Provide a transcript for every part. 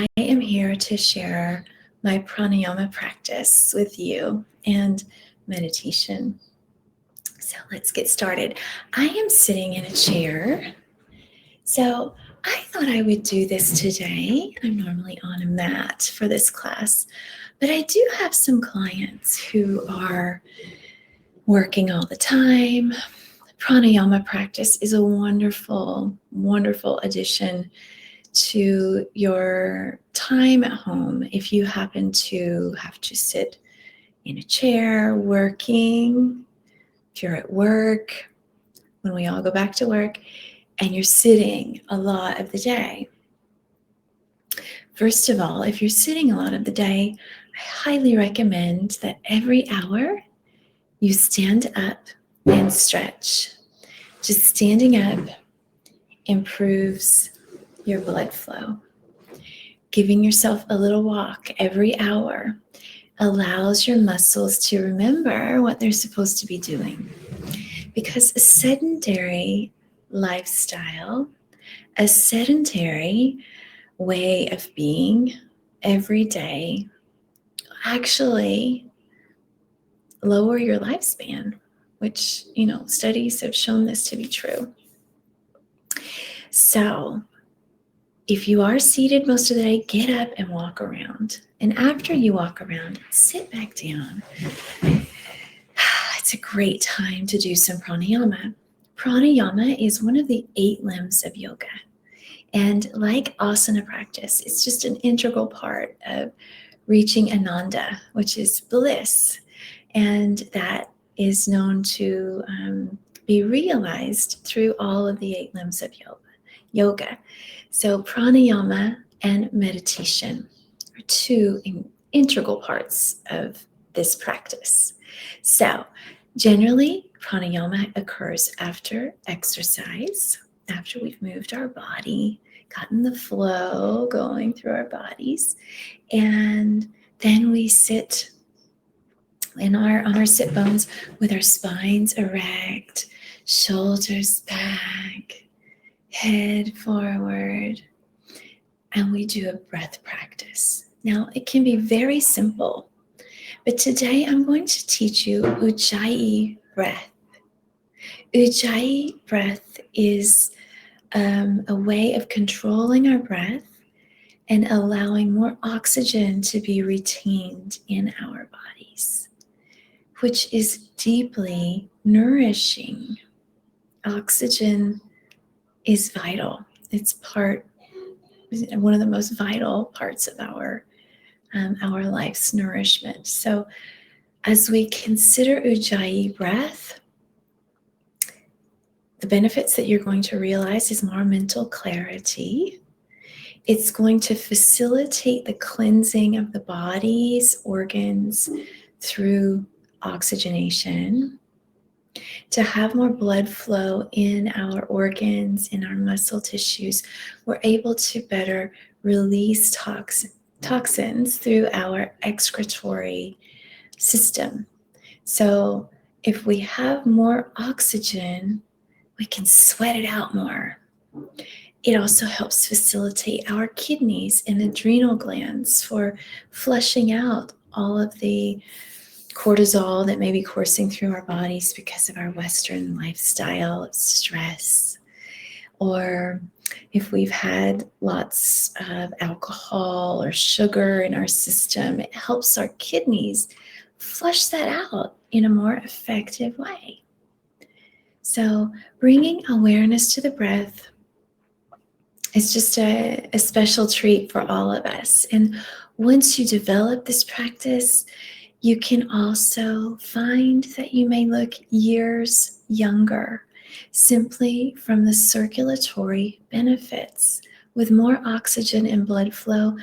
I am here to share my pranayama practice with you and meditation. So let's get started. I am sitting in a chair. So I thought I would do this today. I'm normally on a mat for this class, but I do have some clients who are working all the time. Pranayama practice is a wonderful, wonderful addition to your time at home if you happen to have to sit in a chair working, if you're at work, when we all go back to work, and you're sitting a lot of the day. First of all, if you're sitting a lot of the day, I highly recommend that every hour you stand up and stretch. Just standing up improves your blood flow. Giving yourself a little walk every hour allows your muscles to remember what they're supposed to be doing. Because a sedentary lifestyle, a sedentary way of being every day, actually lower your lifespan, which, studies have shown this to be true. So, if you are seated most of the day, get up and walk around. And after you walk around, sit back down. It's a great time to do some pranayama. Pranayama is one of the 8 limbs of yoga. And like asana practice, it's just an integral part of reaching ananda, which is bliss. And that is known to be realized through all of the 8 limbs of yoga. So pranayama and meditation are 2 integral parts of this practice. So generally, pranayama occurs after exercise, after we've moved our body, gotten the flow going through our bodies, and then we sit on our sit bones with our spines erect, shoulders back, head forward, and we do a breath practice. Now, it can be very simple, but today I'm going to teach you ujjai breath. Ujjai breath is a way of controlling our breath and allowing more oxygen to be retained in our bodies, which is deeply nourishing. Oxygen is vital. It's one of the most vital parts of our life's nourishment. So as we consider ujjayi breath, the benefits that you're going to realize is more mental clarity. It's going to facilitate the cleansing of the body's organs through oxygenation. To have more blood flow in our organs, in our muscle tissues, we're able to better release toxins through our excretory system. So if we have more oxygen, we can sweat it out more. It also helps facilitate our kidneys and adrenal glands for flushing out all of the cortisol that may be coursing through our bodies because of our Western lifestyle, stress, or if we've had lots of alcohol or sugar in our system, it helps our kidneys flush that out in a more effective way. So bringing awareness to the breath is just a special treat for all of us. And once you develop this practice, you can also find that you may look years younger simply from the circulatory benefits. With more oxygen and blood flow,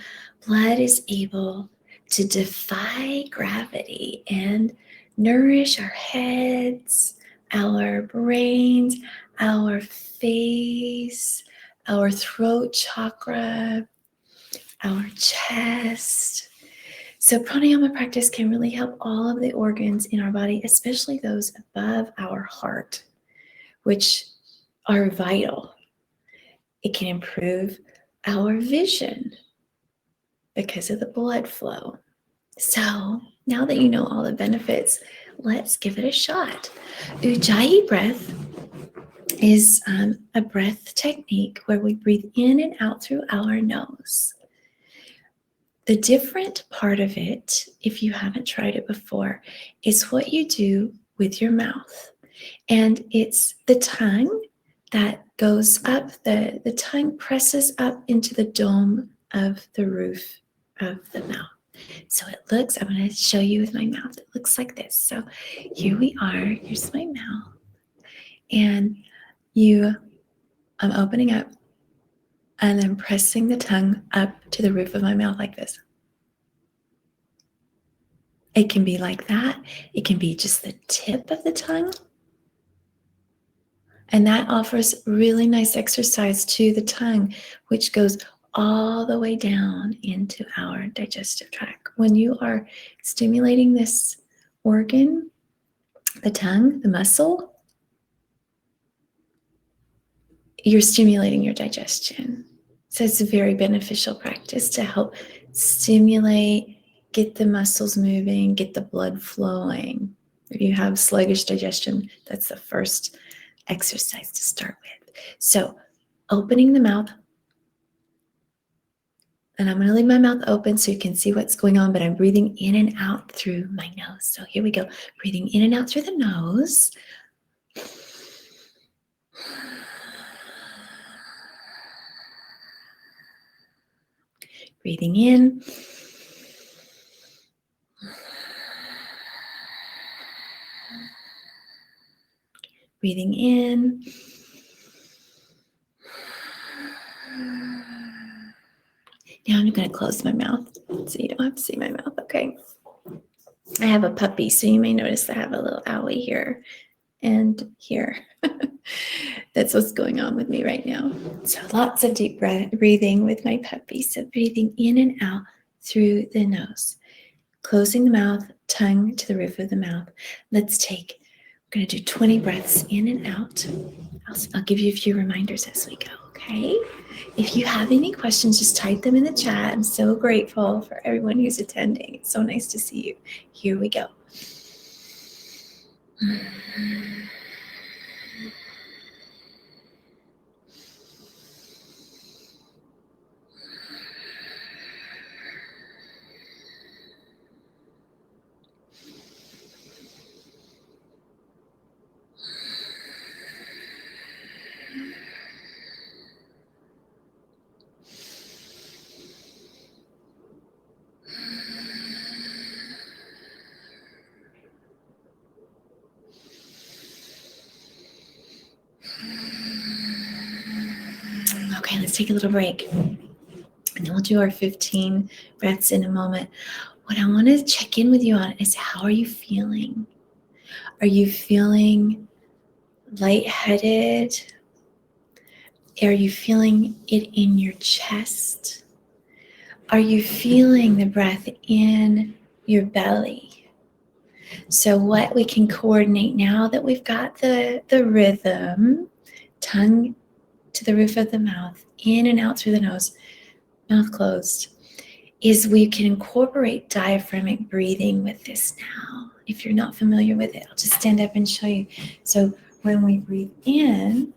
blood is able to defy gravity and nourish our heads, our brains, our face, our throat chakra, our chest. So pranayama practice can really help all of the organs in our body, especially those above our heart, which are vital. It can improve our vision. because of the blood flow. So now that you know all the benefits, let's give it a shot. Ujjayi breath is a breath technique where we breathe in and out through our nose. The different part of it, if you haven't tried it before, is what you do with your mouth. And it's the tongue that goes up, the tongue presses up into the dome of the roof of the mouth. So it looks, I'm going to show you with my mouth. It looks like this. So here we are. Here's my mouth. And I'm opening up and then pressing the tongue up to the roof of my mouth like this. It can be like that. It can be just the tip of the tongue. And that offers really nice exercise to the tongue, which goes all the way down into our digestive tract. When you are stimulating this organ, the tongue, the muscle, you're stimulating your digestion. So it's a very beneficial practice to help stimulate, get the muscles moving, get the blood flowing. If you have sluggish digestion, that's the first exercise to start with. So opening the mouth, and I'm going to leave my mouth open so you can see what's going on, but I'm breathing in and out through my nose. So here we go. Breathing in and out through the nose. Breathing in. Breathing in. Now I'm going to close my mouth so you don't have to see my mouth, okay? I have a puppy, so you may notice I have a little owie here and here. That's what's going on with me right now. So lots of deep breathing with my puppy. So breathing in and out through the nose. Closing the mouth, tongue to the roof of the mouth. We're going to do 20 breaths in and out. I'll give you a few reminders as we go, okay? If you have any questions, just type them in the chat. I'm so grateful for everyone who's attending. It's so nice to see you. Here we go. Okay, let's take a little break. And then we'll do our 15 breaths in a moment. What I want to check in with you on is, how are you feeling? Are you feeling lightheaded? Are you feeling it in your chest? Are you feeling the breath in your belly? So what we can coordinate now that we've got the rhythm, tongue to the roof of the mouth, in and out through the nose, mouth closed, is we can incorporate diaphragmatic breathing with this now. If you're not familiar with it, I'll just stand up and show you. So when we breathe in,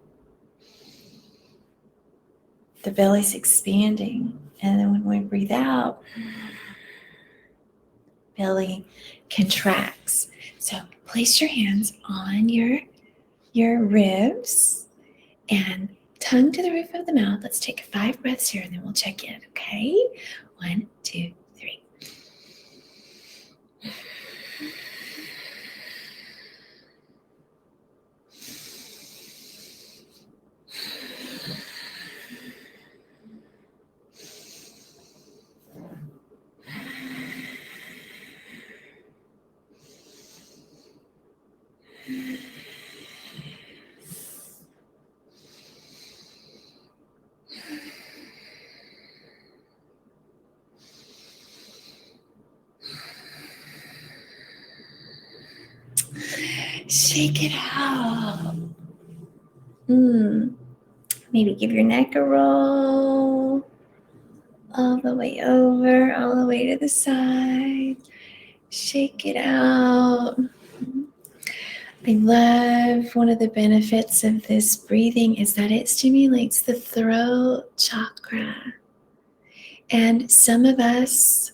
the belly's expanding. And then when we breathe out, belly contracts. So place your hands on your ribs and tongue to the roof of the mouth. Let's take 5 breaths here and then we'll check in, okay? 1, 2, 3. Shake it out. Maybe give your neck a roll. all the way over, all the way to the side. Shake it out. I love one of the benefits of this breathing is that it stimulates the throat chakra. And some of us,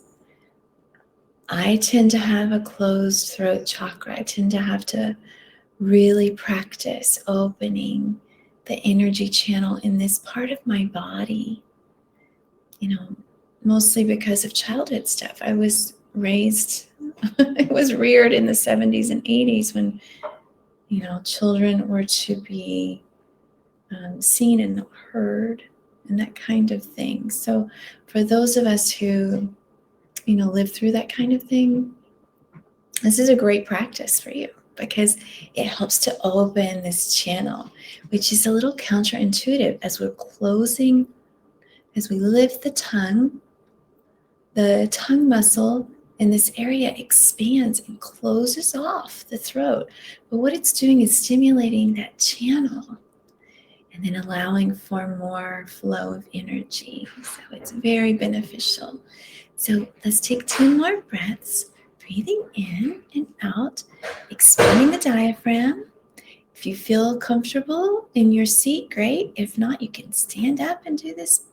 I tend to have a closed throat chakra. I tend to have to really practice opening the energy channel in this part of my body, mostly because of childhood stuff. I was raised, I was reared in the 70s and 80s when, children were to be seen and not heard and that kind of thing. So for those of us who, live through that kind of thing, this is a great practice for you because it helps to open this channel, which is a little counterintuitive. As we're closing, as we lift the tongue muscle in this area expands and closes off the throat. But what it's doing is stimulating that channel and then allowing for more flow of energy. So it's very beneficial. So let's take 10 more breaths, breathing in and out, expanding the diaphragm. If you feel comfortable in your seat, great. If not, you can stand up and do this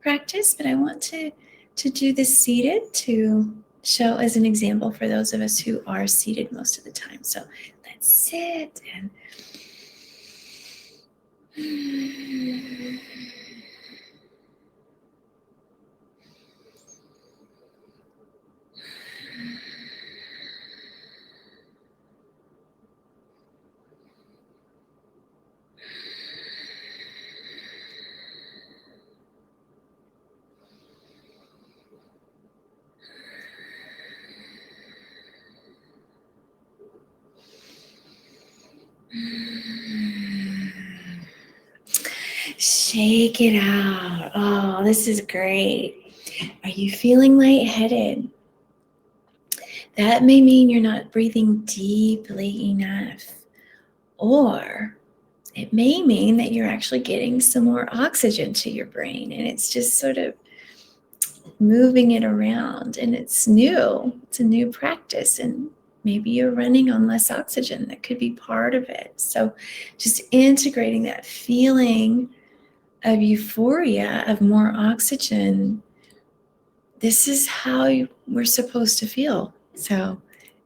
practice, but I want to do this seated to show as an example for those of us who are seated most of the time. So let's sit and shake it out. Oh, this is great. Are you feeling lightheaded? That may mean you're not breathing deeply enough. Or it may mean that you're actually getting some more oxygen to your brain and it's just sort of moving it around. And it's new. It's a new practice. And maybe you're running on less oxygen. That could be part of it. So just integrating that feeling of euphoria, of more oxygen, this is how we're supposed to feel. So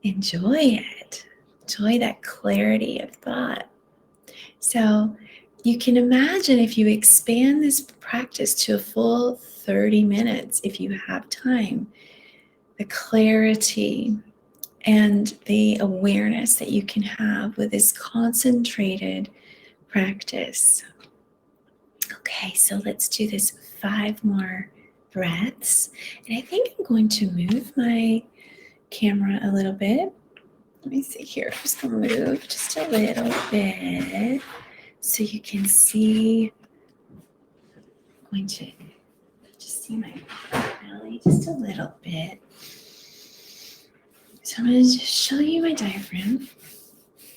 enjoy it. Enjoy that clarity of thought. So you can imagine if you expand this practice to a full 30 minutes, if you have time, the clarity and the awareness that you can have with this concentrated practice. Okay, so let's do this 5 more breaths. And I think I'm going to move my camera a little bit. Let me see here. I'm just going to move just a little bit so you can see. I'm going to just see my belly just a little bit. So I'm going to just show you my diaphragm.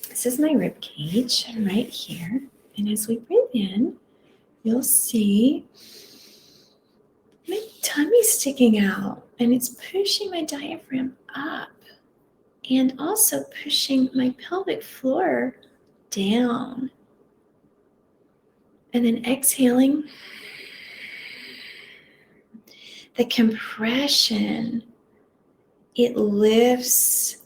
This is my rib cage right here. And as we breathe in, you'll see my tummy sticking out and it's pushing my diaphragm up and also pushing my pelvic floor down. And then exhaling, the compression, it lifts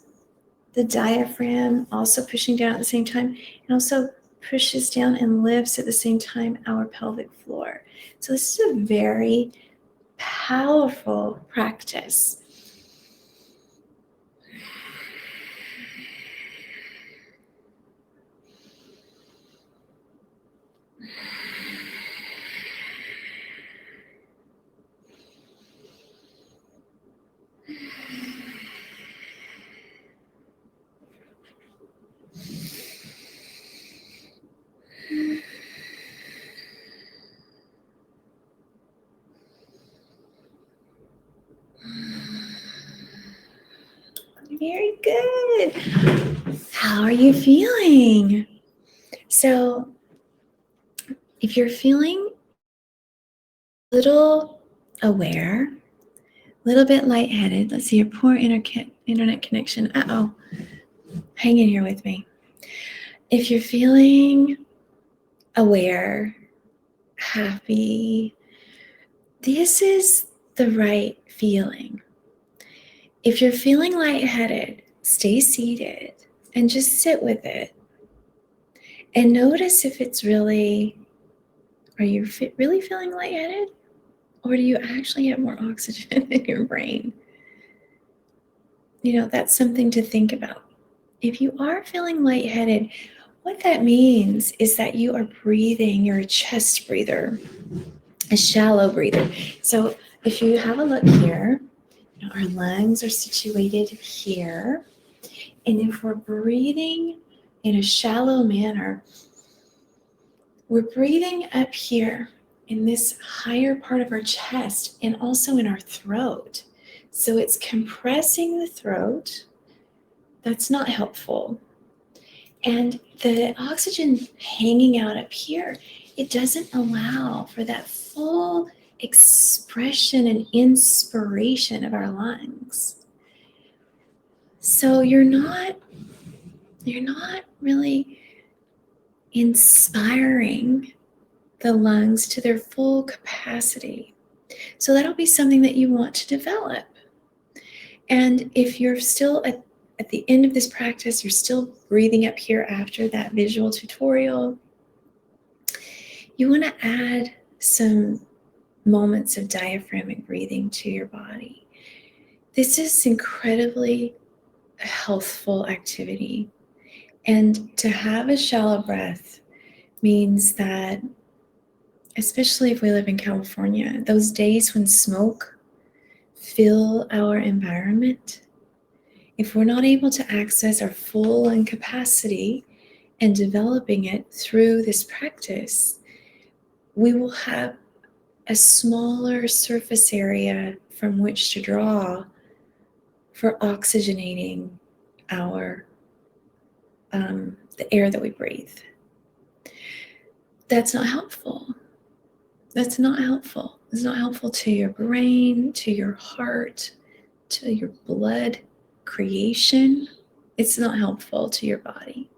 the diaphragm, also pushing down at the same time, and also pushes down and lifts at the same time our pelvic floor. So this is a very powerful practice. Very good. How are you feeling? So if you're feeling a little aware, a little bit lightheaded. Let's see your poor internet connection. Uh-oh. Hang in here with me. If you're feeling aware, happy, this is the right feeling. If you're feeling lightheaded, stay seated and just sit with it. And notice if it's really, are you really feeling lightheaded? Or do you actually have more oxygen in your brain? That's something to think about. If you are feeling lightheaded, what that means is that you are breathing, you're a chest breather, a shallow breather. So if you have a look here, our lungs are situated here. And if we're breathing in a shallow manner, we're breathing up here in this higher part of our chest and also in our throat. So it's compressing the throat. That's not helpful. And the oxygen hanging out up here, it doesn't allow for that full expression and inspiration of our lungs. So you're not really inspiring the lungs to their full capacity. So that'll be something that you want to develop. And if you're still at the end of this practice, you're still breathing up here after that visual tutorial, you want to add some moments of diaphragmatic breathing to your body. This is incredibly healthful activity. And to have a shallow breath means that, especially if we live in California, those days when smoke fill our environment, if we're not able to access our full lung capacity and developing it through this practice, we will have a smaller surface area from which to draw for oxygenating our the air that we breathe. That's not helpful. That's not helpful. It's not helpful to your brain, to your heart, to your blood creation. It's not helpful to your body.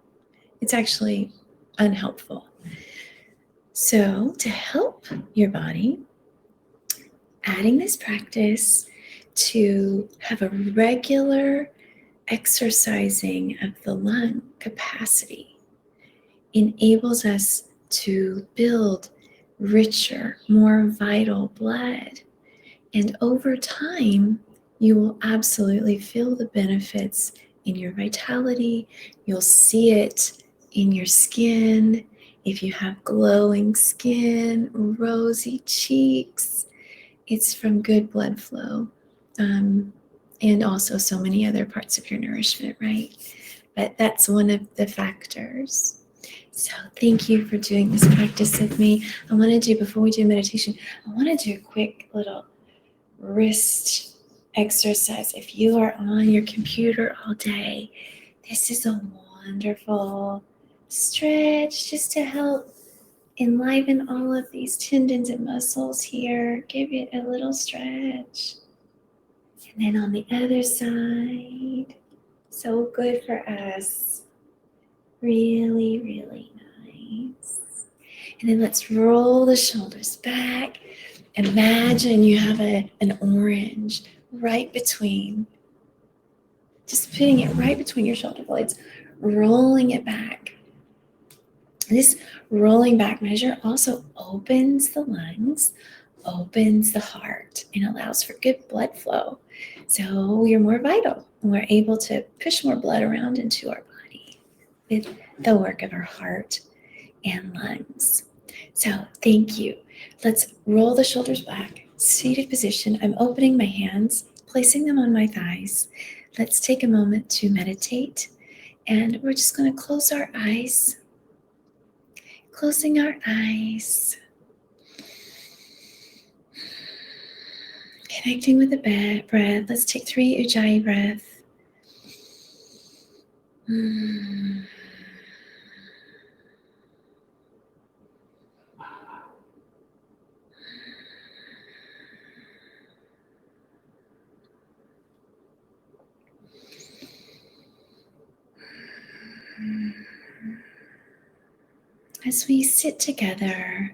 It's actually unhelpful. So to help your body, adding this practice to have a regular exercising of the lung capacity enables us to build richer, more vital blood. And over time, you will absolutely feel the benefits in your vitality. You'll see it in your skin. If you have glowing skin, rosy cheeks, it's from good blood flow. And also so many other parts of your nourishment, right? But that's one of the factors. So thank you for doing this practice with me. I want to do, before we do meditation, I want to do a quick little wrist exercise. If you are on your computer all day, this is a wonderful stretch just to help enliven all of these tendons and muscles here. Give it a little stretch. And then on the other side, so good for us. Really, really nice. And then let's roll the shoulders back. Imagine you have an orange right between, just putting it right between your shoulder blades, rolling it back. This rolling back measure also opens the lungs, opens the heart, and allows for good blood flow. So we're more vital, and we're able to push more blood around into our body with the work of our heart and lungs. So thank you. Let's roll the shoulders back, seated position. I'm opening my hands, placing them on my thighs. Let's take a moment to meditate, and we're just going to close our eyes. Closing our eyes. Connecting with the breath. Let's take 3 ujjai breaths. as we sit together,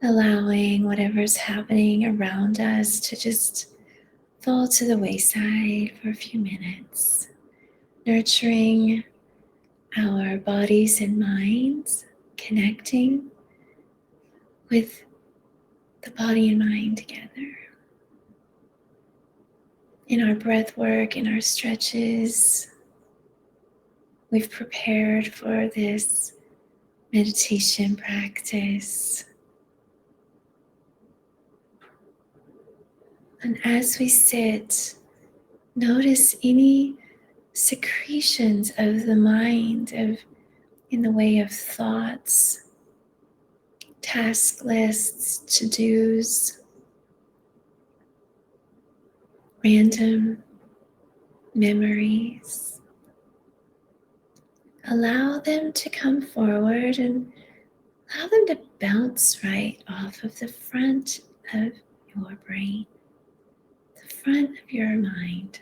allowing whatever's happening around us to just fall to the wayside for a few minutes, nurturing our bodies and minds, connecting with the body and mind together. In our breath work, in our stretches, we've prepared for this meditation practice. And as we sit, notice any secretions of the mind in the way of thoughts, task lists, to-dos, random memories. Allow them to come forward and allow them to bounce right off of the front of your brain, the front of your mind,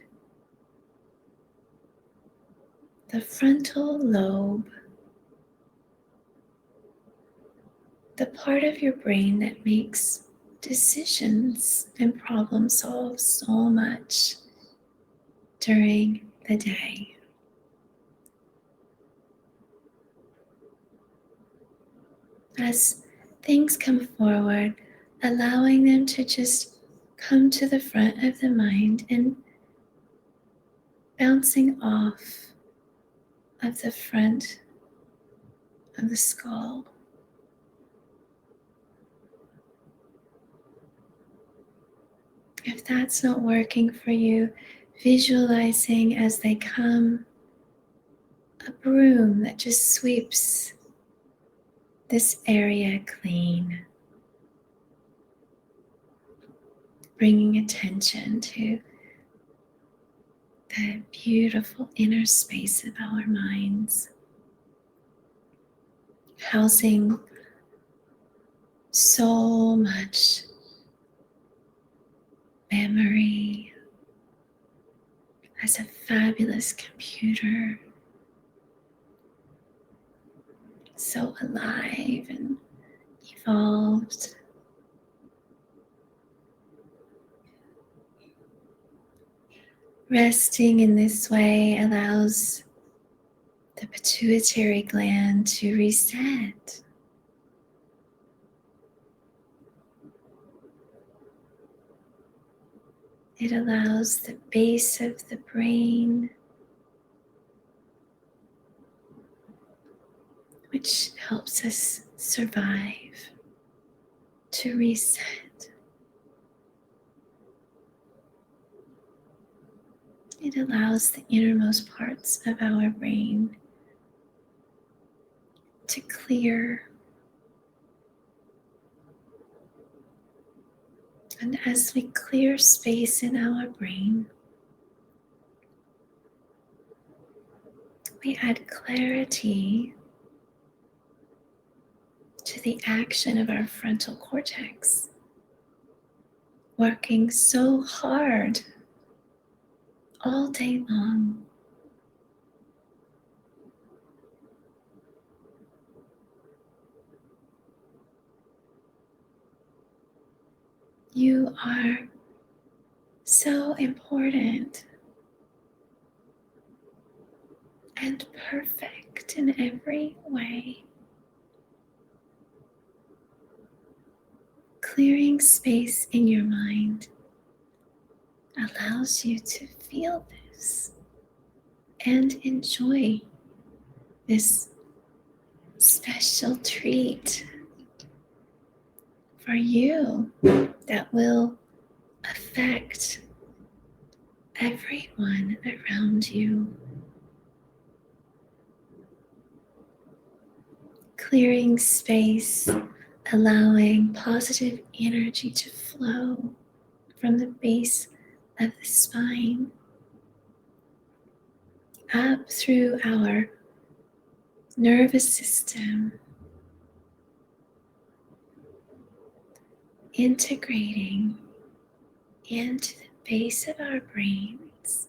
the frontal lobe, the part of your brain that makes decisions and problem solves so much during the day. As things come forward, allowing them to just come to the front of the mind and bouncing off of the front of the skull. If that's not working for you, visualizing as they come, a broom that just sweeps this area clean, bringing attention to the beautiful inner space of our minds, housing so much memory as a fabulous computer, so alive and evolved. Resting in this way allows the pituitary gland to reset. It allows the base of the brain, which helps us survive, to reset. It allows the innermost parts of our brain to clear. And as we clear space in our brain, we add clarity to the action of our frontal cortex, working so hard all day long. You are so important and perfect in every way. Clearing space in your mind allows you to feel this and enjoy this special treat for you that will affect everyone around you. Clearing space, allowing positive energy to flow from the base of the spine up through our nervous system, integrating into the base of our brains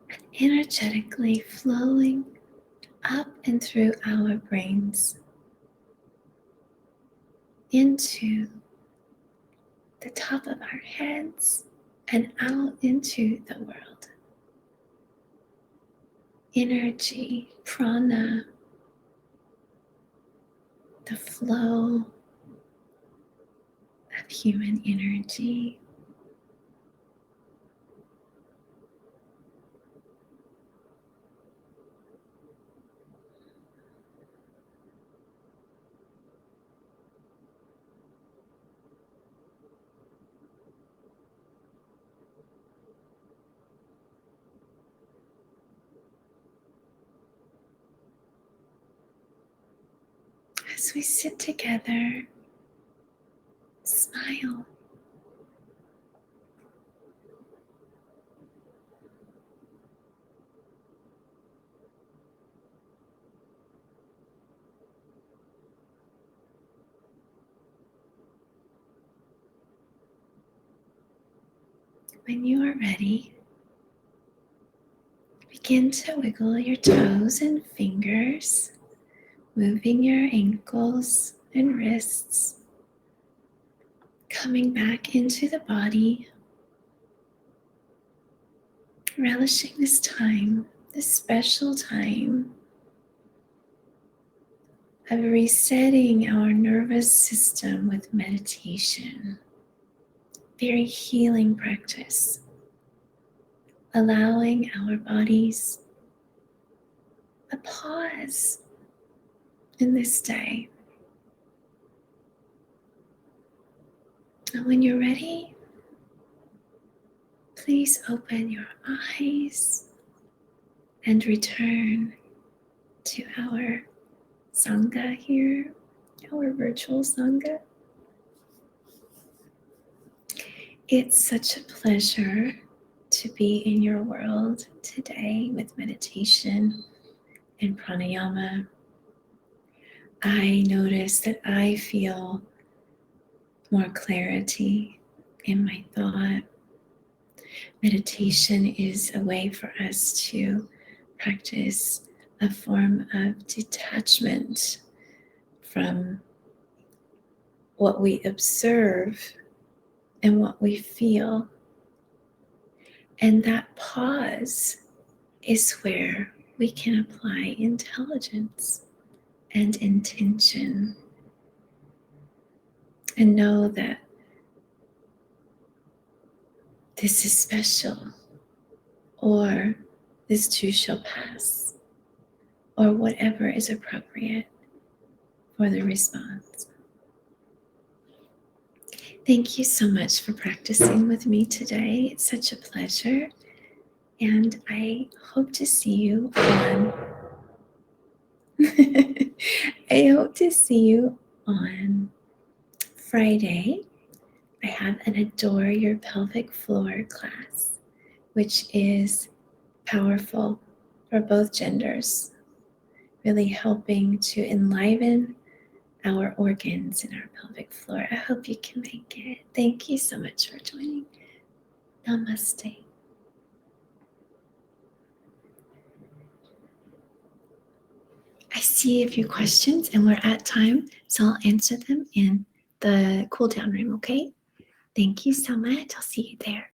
and energetically flowing up and through our brains into the top of our heads and out into the world. Energy, prana, the flow of human energy. As we sit together, smile. When you are ready, begin to wiggle your toes and fingers, moving your ankles and wrists, coming back into the body, relishing this time, this special time of resetting our nervous system with meditation. Very healing practice, allowing our bodies a pause in this day. And when you're ready, please open your eyes and return to our Sangha here, our virtual Sangha. It's such a pleasure to be in your world today with meditation and pranayama. I notice that I feel more clarity in my thought. Meditation is a way for us to practice a form of detachment from what we observe and what we feel. And that pause is where we can apply intelligence and intention and know that this is special, or this too shall pass, or whatever is appropriate for the response. Thank you so much for practicing with me today. It's such a pleasure, and I hope to see you on I hope to see you on Friday. I have an Adore Your Pelvic Floor class, which is powerful for both genders, really helping to enliven our organs in our pelvic floor. I hope you can make it. Thank you so much for joining. Namaste. I see a few questions and we're at time, so I'll answer them in the cool down room, okay? Thank you so much. I'll see you there.